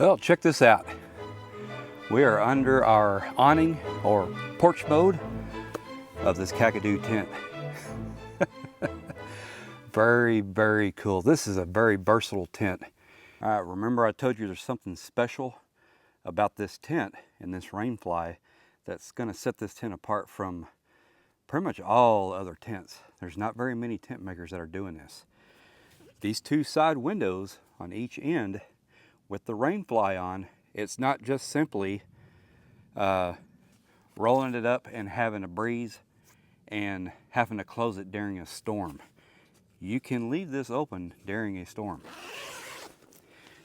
Well, check this out. We are under our awning or porch mode of this Kakadu tent. Very, very cool. This is a very versatile tent. All right, remember I told you there's something special about this tent and this rainfly that's gonna set this tent apart from pretty much all other tents. There's not very many tent makers that are doing this. These two side windows on each end with the rainfly on, it's not just simply rolling it up and having a breeze and having to close it during a storm. You can leave this open during a storm.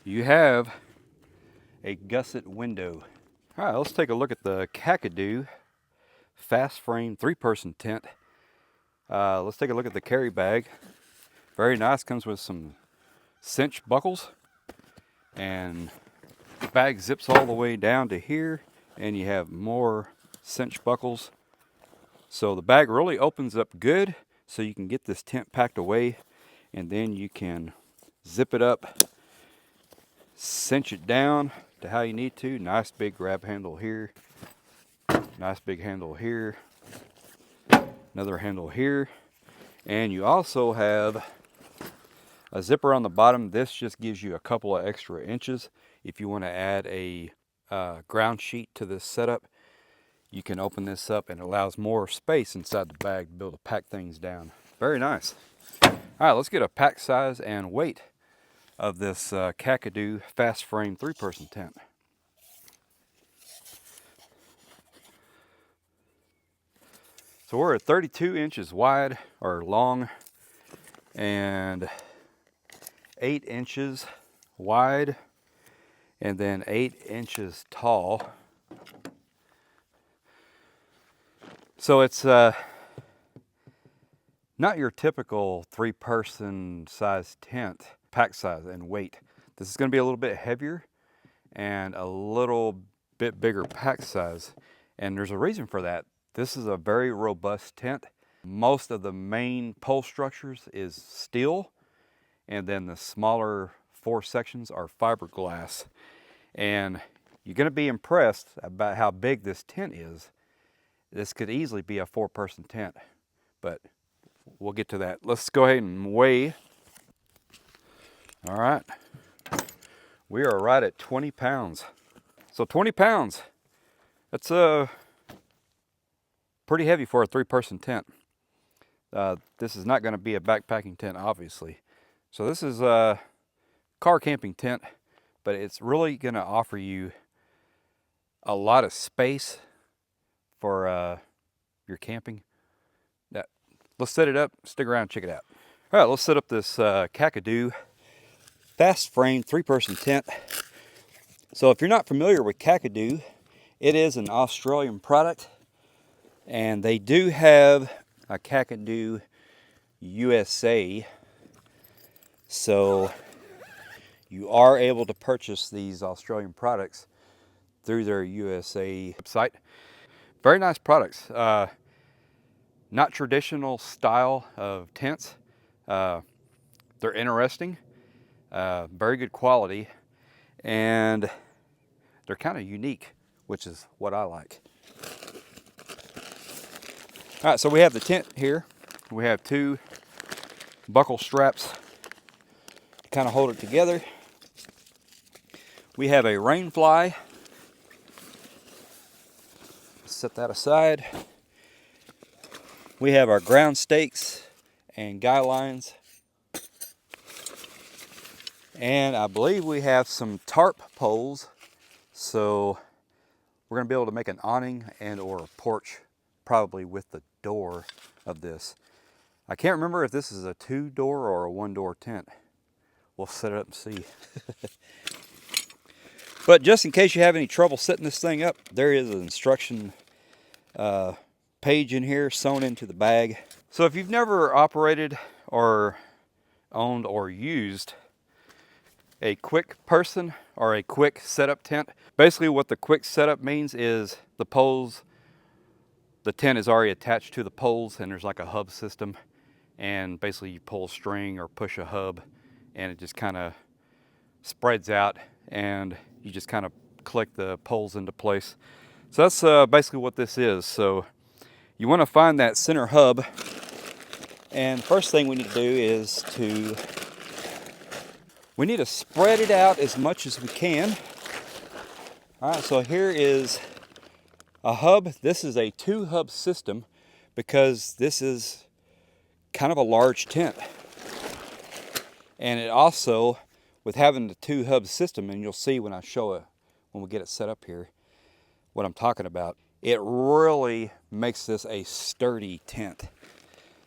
You have a gusset window. All right, let's take a look at the Kakadu fast frame 3-person tent. Let's take a look at the carry bag. Very nice, comes with some cinch buckles, and the bag zips all the way down to here, and you have more cinch buckles. So the bag really opens up good, so you can get this tent packed away, and then you can zip it up, cinch it down to how you need to. Nice big grab handle here, nice big handle here, another handle here, and you also have a zipper on the bottom. This just gives you a couple of extra inches. If you want to add a ground sheet to this setup, you can open this up and it allows more space inside the bag to be able to pack things down. Very nice. All right, let's get a pack size and weight of this Kakadu fast frame 3-person tent. So we're at 32 inches wide or long and 8 inches wide and then 8 inches tall. So it's not your typical 3-person size tent, pack size and weight. This is going to be a little bit heavier and a little bit bigger pack size. And there's a reason for that. This is a very robust tent. Most of the main pole structures is steel, and then the smaller 4 sections are fiberglass. And you're going to be impressed about how big this tent is. This could easily be a 4-person tent, but we'll get to that. Let's go ahead and weigh. All right, we are right at 20 pounds. So 20 pounds, that's pretty heavy for a 3-person tent. This is not going to be a backpacking tent, obviously. So this is a car camping tent, but it's really going to offer you a lot of space for your camping. Let's set it up, stick around, check it out. All right, let's set up this Kakadu fast frame 3-person tent. So if you're not familiar with Kakadu, it is an Australian product, and they do have a Kakadu USA. So you are able to purchase these Australian products through their USA website. Very nice products. Not traditional style of tents. They're interesting, very good quality, and they're kind of unique, which is what I like. All right, so we have the tent here. We have 2 buckle straps to kind of hold it together. We have a rain fly. Set that aside. We have our ground stakes and guy lines. And I believe we have some tarp poles. So we're going to be able to make an awning and or a porch, probably with the door of this. I can't remember if this is a 2-door or a 1-door tent. We'll set it up and see. But just in case you have any trouble setting this thing up, there is an instruction page in here sewn into the bag. So if you've never operated or owned or used a quick person or a quick setup tent, basically what the quick setup means is the poles, the tent is already attached to the poles, and there's like a hub system, and basically you pull a string or push a hub and it just kind of spreads out and You just kind of click the poles into place. So that's basically what this is. So you want to find that center hub, and first thing we need to do is we need to spread it out as much as we can. All right, so here is a hub. This is a 2-hub system because this is kind of a large tent. And it also, with having the 2-hub system, and you'll see when I show it, when we get it set up here, what I'm talking about, it really makes this a sturdy tent.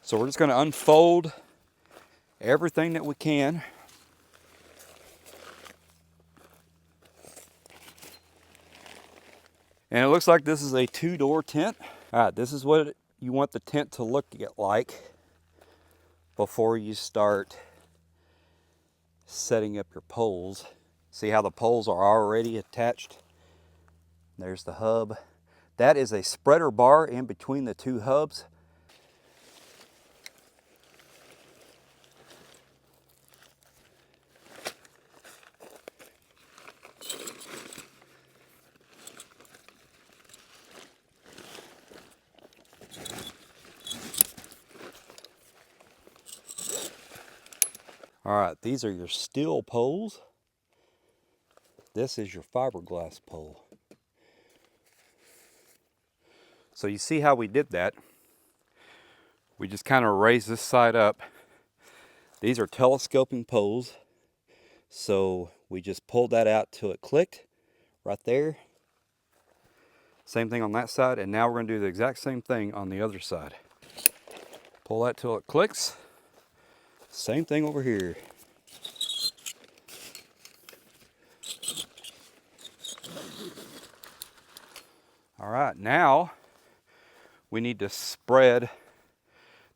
So we're just going to unfold everything that we can. And it looks like this is a 2-door tent. All right, this is what you want the tent to look like before you start setting up your poles. See how the poles are already attached? There's the hub. That is a spreader bar in between the 2 hubs. All right, these are your steel poles. This is your fiberglass pole. So you see how we did that? We just kind of raised this side up. These are telescoping poles. So we just pulled that out till it clicked right there. Same thing on that side, and now we're going to do the exact same thing on the other side. Pull that till it clicks. Same thing over here. All right, now we need to spread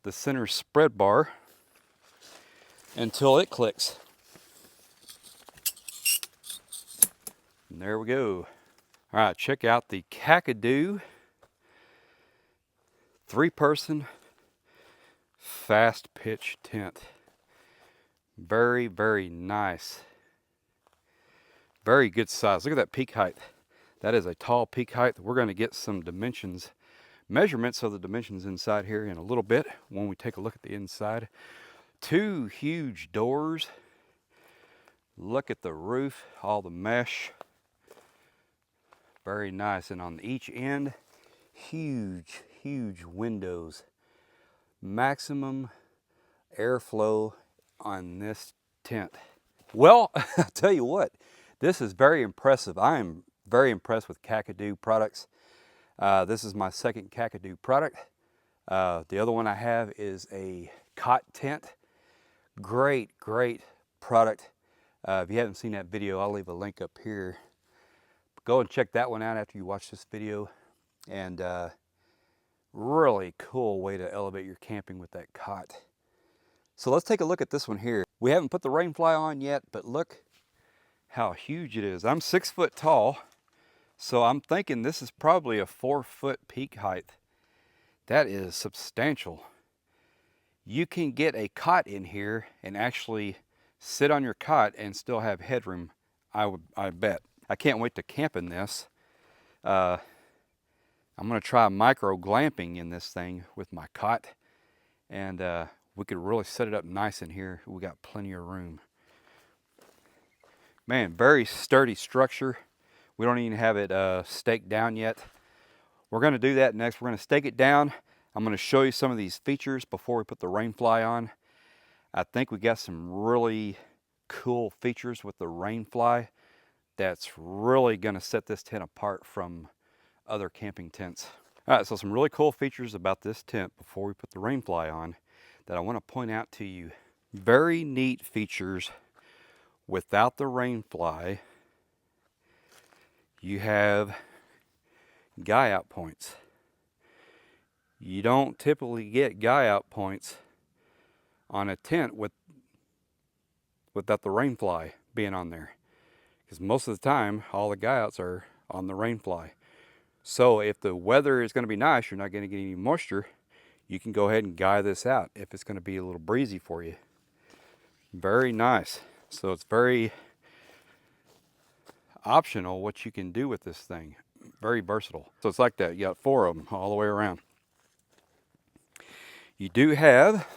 the center spread bar until it clicks. And there we go. All right, check out the Kakadu 3-person fast pitch tent. Very, very nice. Very good size. Look at that peak height. That is a tall peak height. We're going to get some dimensions, measurements of the dimensions inside here in a little bit when we take a look at the inside. 2 huge doors. Look at the roof, all the mesh. Very nice. And on each end, huge, huge windows. Maximum airflow on this tent. Well, I'll tell you what, this is very impressive. I am very impressed with Kakadu products. This is my second Kakadu product. The other one I have is a cot tent. Great, great product. If you haven't seen that video, I'll leave a link up here. Go and check that one out after you watch this video. And really cool way to elevate your camping with that cot. So let's take a look at this one here. We haven't put the rainfly on yet, but look how huge it is. I'm 6 foot tall, so I'm thinking this is probably a 4-foot peak height. That is substantial. You can get a cot in here and actually sit on your cot and still have headroom, I bet. I can't wait to camp in this. I'm gonna try micro glamping in this thing with my cot, and we could really set it up nice in here. We got plenty of room. Man, very sturdy structure. We don't even have it staked down yet. We're gonna do that next. We're gonna stake it down. I'm gonna show you some of these features before we put the rainfly on. I think we got some really cool features with the rainfly that's really gonna set this tent apart from other camping tents. All right, so some really cool features about this tent before we put the rainfly on that I want to point out to you. Very neat features. Without the rainfly, you have guy out points. You don't typically get guy out points on a tent without the rainfly being on there, because most of the time all the guy outs are on the rainfly. So if the weather is going to be nice, you're not going to get any moisture, you can go ahead and guy this out if it's going to be a little breezy for you. Very nice. So it's very, optional what you can do with this thing. Very versatile. So it's like that. You got 4 of them all the way around. You do have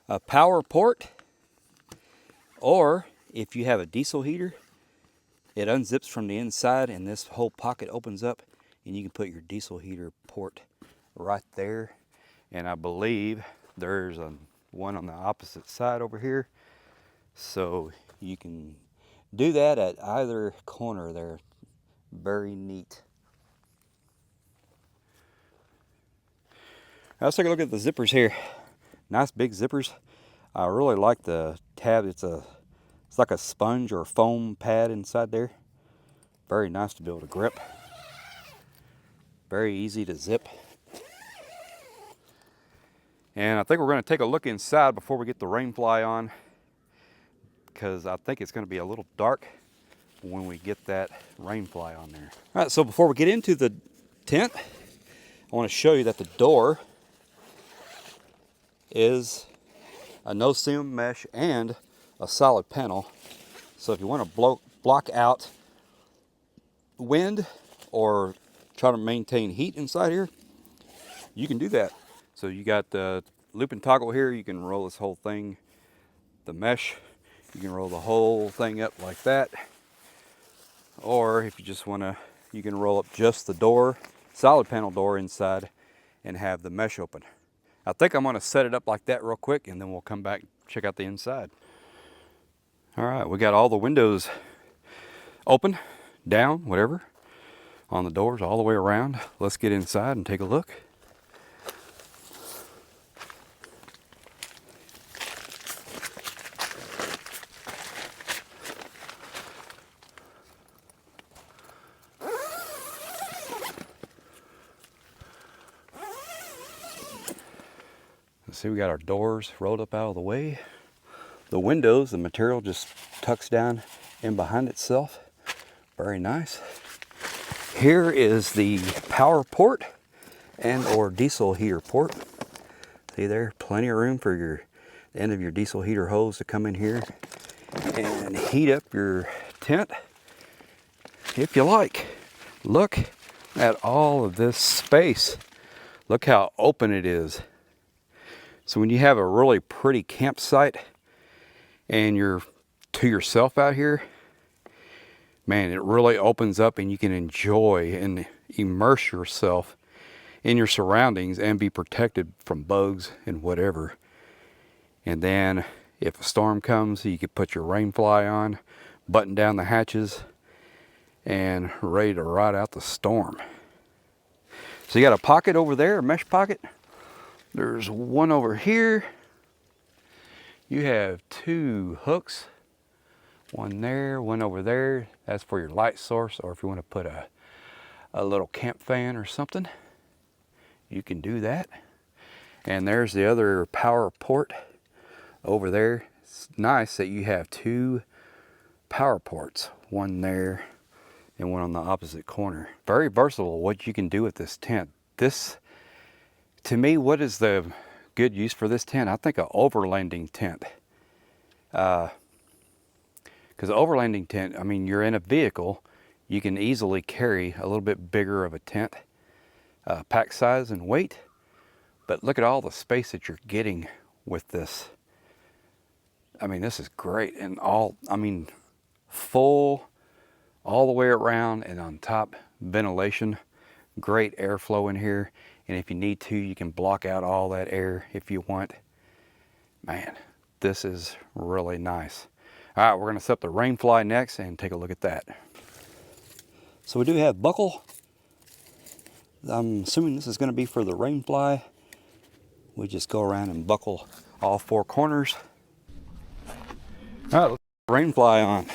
a power port, or if you have a diesel heater, it unzips from the inside and this whole pocket opens up and you can put your diesel heater port right there. And I believe there's one on the opposite side over here. So you can do that at either corner there. Very neat. Now let's take a look at the zippers here. Nice big zippers. I really like the tab. It's like a sponge or a foam pad inside there. Very nice to be able to grip. Very easy to zip. And I think we're going to take a look inside before we get the rain fly on, because I think it's going to be a little dark when we get that rain fly on there. All right, so before we get into the tent, I want to show you that the door is a no-seam mesh and a solid panel. So if you want to block out wind or try to maintain heat inside here, you can do that. So you got the loop and toggle here. You can roll this whole thing, the mesh, you can roll the whole thing up like that. Or if you just want to, you can roll up just the door, solid panel door inside, and have the mesh open. I think I'm going to set it up like that real quick, and then we'll come back and check out the inside. All right, we got all the windows open, down, whatever, on the doors all the way around. Let's get inside and take a look. See, we got our doors rolled up out of the way. The windows, the material just tucks down in behind itself. Very nice. Here is the power port and or diesel heater port. See there, plenty of room for the end of your diesel heater hose to come in here and heat up your tent if you like. Look at all of this space. Look how open it is. So when you have a really pretty campsite and you're to yourself out here, man, it really opens up and you can enjoy and immerse yourself in your surroundings and be protected from bugs and whatever. And then if a storm comes, you can put your rain fly on, button down the hatches, and ready to ride out the storm. So you got a pocket over there, a mesh pocket. There's one over here. You have 2 hooks. One there, one over there. That's for your light source, or if you want to put a little camp fan or something, you can do that. And there's the other power port over there. It's nice that you have 2 power ports, one there and one on the opposite corner. Very versatile what you can do with this tent. This, to me, what is the good use for this tent? I think an overlanding tent. Because overlanding tent, I mean, you're in a vehicle, you can easily carry a little bit bigger of a tent, pack size and weight. But look at all the space that you're getting with this. I mean, this is great. And full all the way around, and on top, ventilation, great airflow in here. And if you need to, you can block out all that air if you want. Man, this is really nice. All right, we're gonna set up the rain fly next and take a look at that. So we do have buckle. I'm assuming this is gonna be for the rain fly. We just go around and buckle all 4 corners. All right, let's put the rain fly on.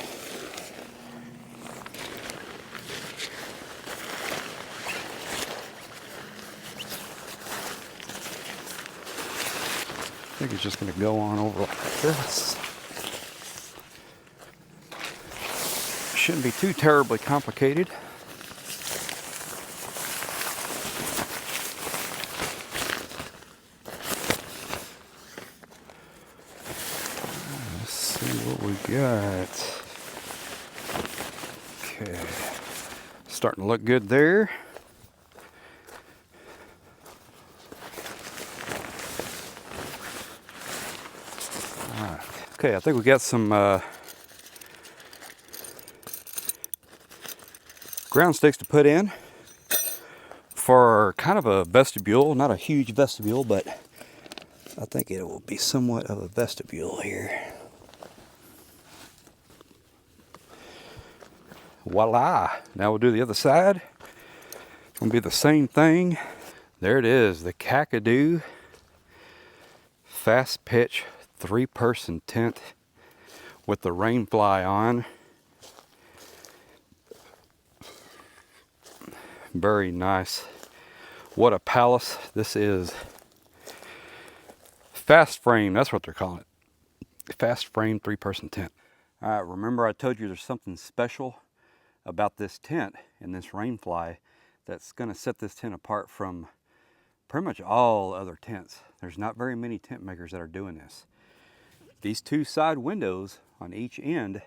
I think it's just going to go on over like this. Shouldn't be too terribly complicated. Let's see what we got. Okay, starting to look good there. All right. Okay, I think we got some ground sticks to put in for kind of a vestibule, not a huge vestibule, but I think it will be somewhat of a vestibule here. Voila! Now we'll do the other side. It's gonna be the same thing. There it is, the Kakadu fast pitch 3-person tent with the rain fly on. Very nice. What a palace this is. Fast frame, that's what they're calling it. Fast frame 3-person tent. All right, remember I told you there's something special about this tent and this rain fly that's gonna set this tent apart from pretty much all other tents. There's not very many tent makers that are doing this. These 2 side windows on each end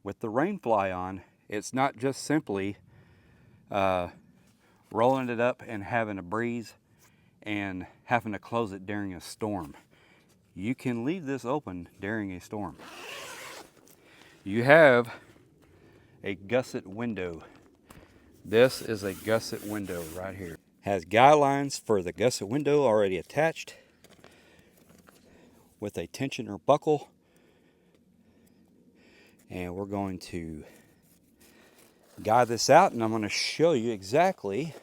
with the rain fly on, it's not just simply rolling it up and having a breeze and having to close it during a storm. You can leave this open during a storm. You have a gusset window. This is a gusset window right here. Has guy lines for the gusset window already attached with a tensioner buckle. And we're going to guy this out, and I'm going to show you exactly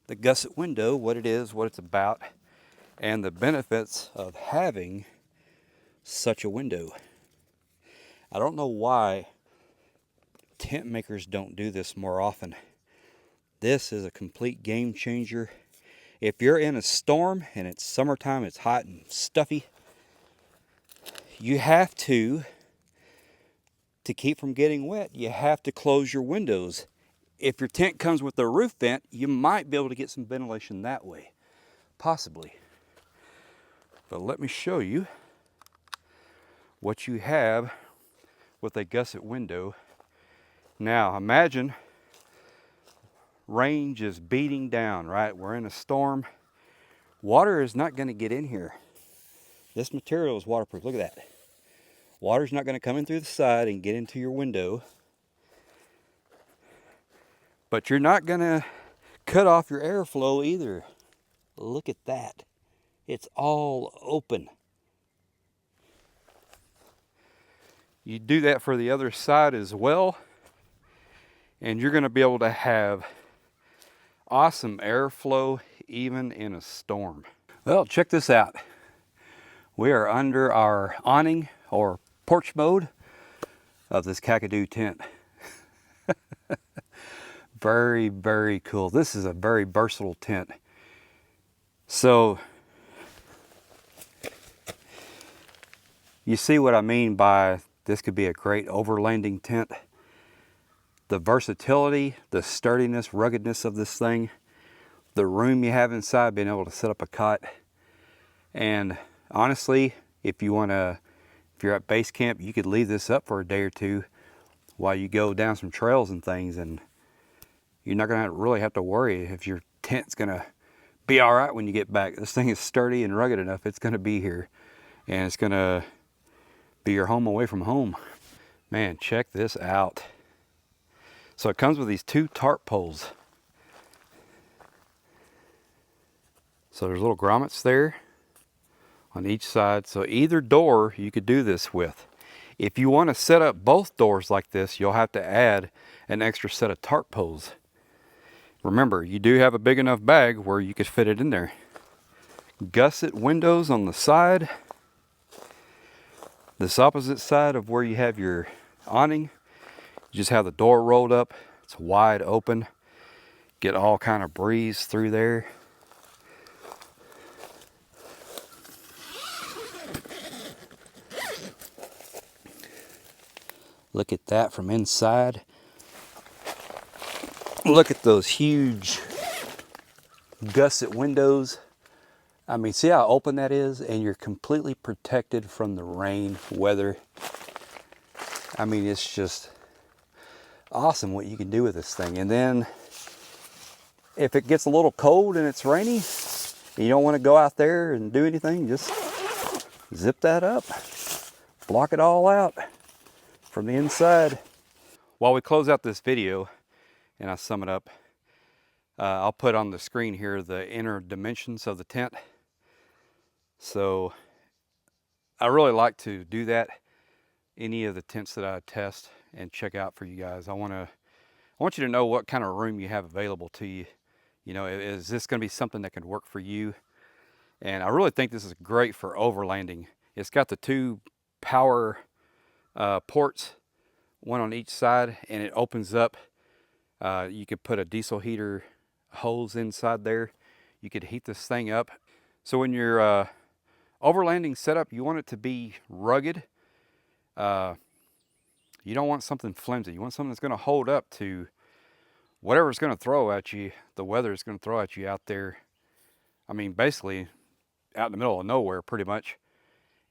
the gusset window, what it is, what it's about, and the benefits of having such a window. I don't know why tent makers don't do this more often. This is a complete game changer. If you're in a storm and it's summertime, it's hot and stuffy, you have to keep from getting wet, you have to close your windows. If your tent comes with a roof vent, you might be able to get some ventilation that way, possibly. But let me show you what you have with a gusset window. Now imagine rain just beating down, right? We're in a storm. Water is not going to get in here. This material is waterproof. Look at that. Water's not going to come in through the side and get into your window. But you're not going to cut off your airflow either. Look at that. It's all open. You do that for the other side as well, and you're going to be able to have awesome airflow even in a storm. Well, check this out. We are under our awning or porch mode of this Kakadu tent. Very, very cool. This is a very versatile tent. So you see what I mean by this could be a great overlanding tent. The versatility, the sturdiness, ruggedness of this thing, the room you have inside, being able to set up a cot. And honestly, if you're at base camp, you could leave this up for a day or two while you go down some trails and things, and you're not gonna really have to worry if your tent's gonna be all right when you get back. This thing is sturdy and rugged enough, it's gonna be here, and it's gonna be your home away from home. Man, check this out. So it comes with these 2 tarp poles. So there's little grommets there on each side. So either door you could do this with. If you want to set up both doors like this, you'll have to add an extra set of tarp poles. Remember, you do have a big enough bag where you could fit it in there. Gusset windows on the side. This opposite side of where you have your awning, you just have the door rolled up. It's wide open. Get all kind of breeze through there. Look at that from inside. Look at those huge gusset windows. I mean, see how open that is? And you're completely protected from the rain, weather. I mean, it's just awesome what you can do with this thing. And then if it gets a little cold and it's rainy, and you don't want to go out there and do anything, just zip that up, block it all out from the inside. While we close out this video and I sum it up, I'll put on the screen here the inner dimensions of the tent. So I really like to do that. Any of the tents that I test and check out for you guys, I want you to know what kind of room you have available to you. You know, is this going to be something that can work for you? And I really think this is great for overlanding. It's got the 2 power ports, one on each side, and it opens up. You could put a diesel heater hose inside there. You could heat this thing up. So when you're overlanding setup, you want it to be rugged. You don't want something flimsy. You want something that's going to hold up to whatever it's going to throw at you. The weather is going to throw at you out there. I mean, basically out in the middle of nowhere, pretty much.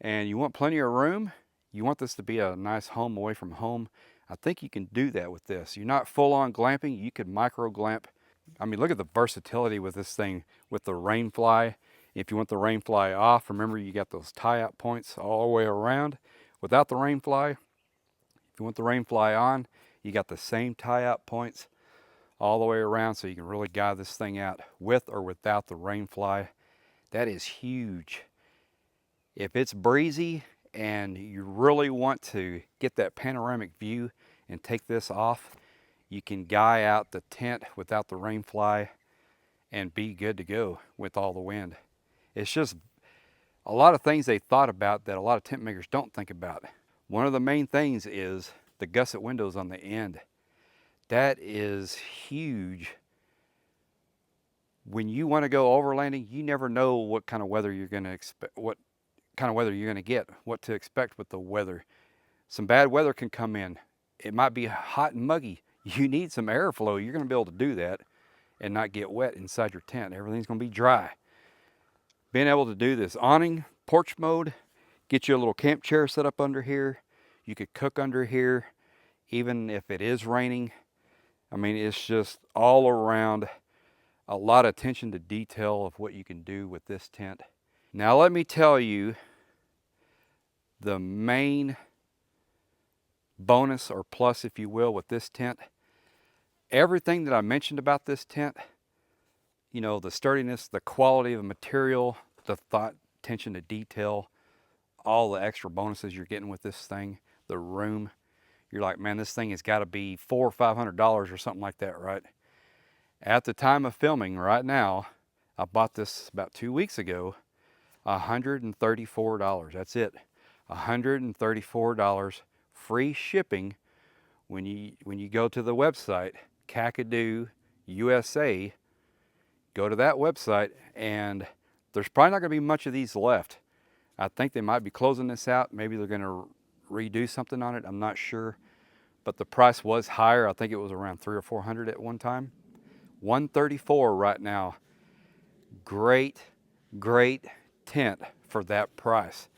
And you want plenty of room. You want this to be a nice home away from home. I think you can do that with this. You're not full on glamping. You could micro glamp. I mean, look at the versatility with this thing with the rain fly. If you want the rain fly off, remember you got those tie-out points all the way around. Without the rain fly, if you want the rain fly on, you got the same tie-out points all the way around, so you can really guide this thing out with or without the rain fly. That is huge. If it's breezy and you really want to get that panoramic view and take this off, you can guy out the tent without the rain fly and be good to go with all the wind. It's just a lot of things they thought about that a lot of tent makers don't think about. One of the main things is the gusset windows on the end. That is huge. When you want to go overlanding, you never know what kind of weather you're going to expect, what kind of weather you're going to get, what to expect with the weather. Some bad weather can come in. It might be hot and muggy. You need some airflow. You're going to be able to do that and not get wet inside your tent. Everything's going to be dry. Being able to do this awning, porch mode, get you a little camp chair set up under here. You could cook under here, even if it is raining. I mean, it's just all around a lot of attention to detail of what you can do with this tent. Now let me tell you the main bonus or plus, if you will, with this tent. Everything that I mentioned about this tent, you know, the sturdiness, the quality of the material, the thought, attention to detail, all the extra bonuses you're getting with this thing, the room. You're like, man, this thing has got to be $400 or $500 or something like that, right? At the time of filming right now, I bought this about 2 weeks ago, $134. That's it, $134, free shipping. When you go to the website, Kakadu USA, go to that website, and there's probably not going to be much of these left. I think they might be closing this out. Maybe they're going to redo something on it. I'm not sure. But the price was higher. I think it was around $300 or $400 at one time. $134 right now. Great, great tent for that price.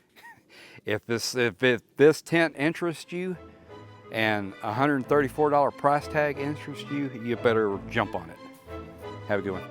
If this tent interests you and $134 price tag interests you, you better jump on it. Have a good one.